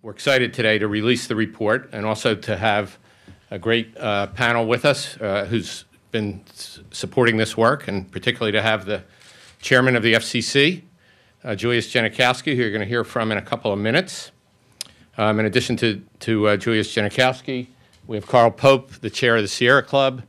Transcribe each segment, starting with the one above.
We're excited today to release the report and also to have a great panel with us who's been supporting this work, and particularly to have the chairman of the FCC, Julius Genachowski, who you're going to hear from in a couple of minutes. In addition to Julius Genachowski, we have Carl Pope, the chair of the Sierra Club,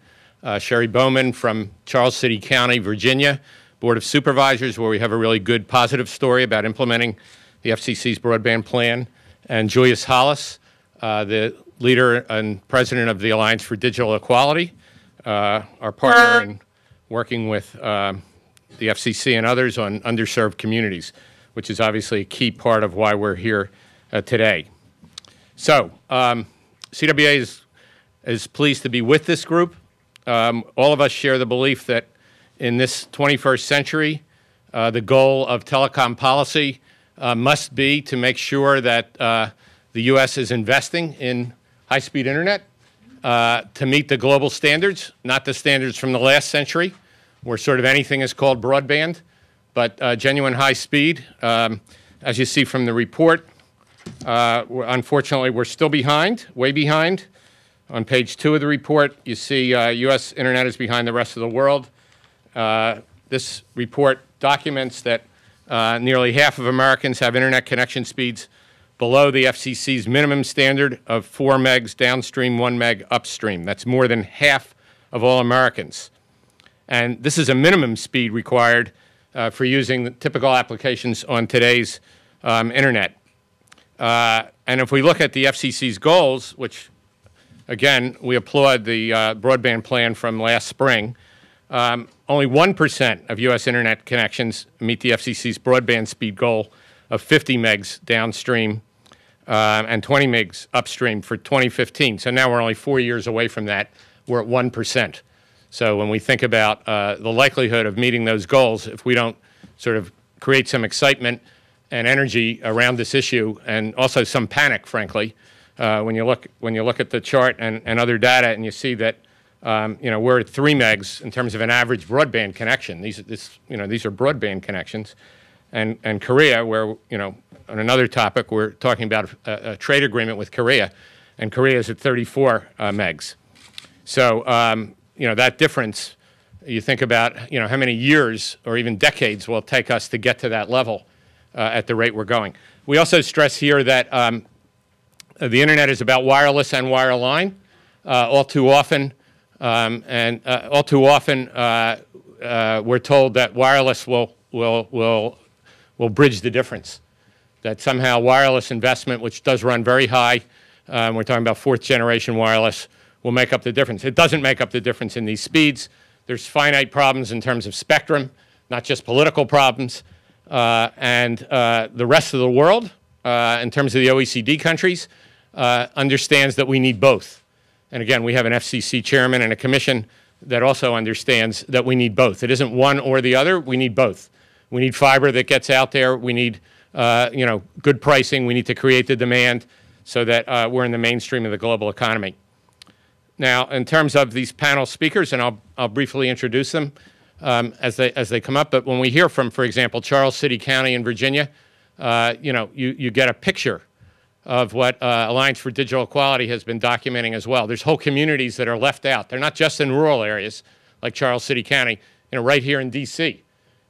Sherry Bowman from Charles City County, Virginia, Board of Supervisors, where we have a really good positive story about implementing the FCC's broadband plan, and Julius Hollis, the leader and president of the Alliance for Digital Equality, our partner in working with the FCC and others on underserved communities, which is obviously a key part of why we're here today. So, CWA is pleased to be with this group. All of us share the belief that in this 21st century, the goal of telecom policy must be to make sure that the U.S. is investing in high-speed internet to meet the global standards, not the standards from the last century, where sort of anything is called broadband, but genuine high speed. As you see from the report, unfortunately, we're still behind, way behind. On page 2 of the report, you see U.S. internet is behind the rest of the world. This report documents that nearly half of Americans have internet connection speeds below the FCC's minimum standard of 4 megs downstream, 1 meg upstream. That's more than half of all Americans. And this is a minimum speed required for using the typical applications on today's internet. And if we look at the FCC's goals, which, again, we applaud the broadband plan from last spring, only 1% of U.S. internet connections meet the FCC's broadband speed goal of 50 megs downstream and 20 megs upstream for 2015. So now we're only 4 years away from that. We're at 1%. So when we think about the likelihood of meeting those goals, if we don't sort of create some excitement and energy around this issue, and also some panic, frankly, when you look at the chart and other data, and you see that we're at 3 megs in terms of an average broadband connection. These are broadband connections, and Korea, where on another topic we're talking about a trade agreement with Korea, and Korea is at 34 megs. So that difference, you think about how many years or even decades will it take us to get to that level at the rate we're going. We also stress here that the internet is about wireless and wireline. All too often, we're told that wireless will bridge the difference. That somehow wireless investment, which does run very high, we're talking about 4th generation wireless, will make up the difference. It doesn't make up the difference in these speeds. There's finite problems in terms of spectrum, not just political problems. And the rest of the world, in terms of the OECD countries, understands that we need both. And again, we have an FCC chairman and a commission that also understands that we need both. It isn't one or the other. We need both. We need fiber that gets out there. We need good pricing. We need to create the demand so that we're in the mainstream of the global economy. Now, in terms of these panel speakers, and I'll briefly introduce them as they come up, but when we hear from, for example, Charles City County in Virginia, you get a picture of what Alliance for Digital Equality has been documenting as well. There's whole communities that are left out. They're not just in rural areas like Charles City County, right here in D.C.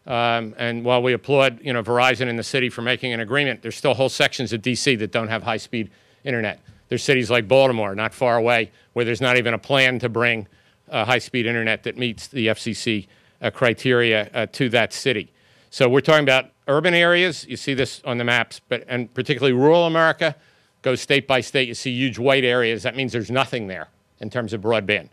And while we applaud, Verizon in the city for making an agreement, there's still whole sections of D.C. that don't have high-speed internet. There's cities like Baltimore, not far away, where there's not even a plan to bring high-speed internet that meets the FCC criteria to that city. So we're talking about urban areas. You see this on the maps, and particularly rural America goes state by state. You see huge white areas. That means there's nothing there in terms of broadband.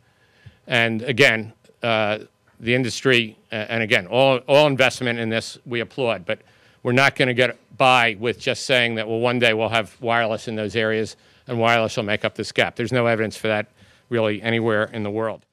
And again, the industry, and again, all investment in this we applaud, but we're not going to get by with just saying that, well, one day we'll have wireless in those areas and wireless will make up this gap. There's no evidence for that really anywhere in the world.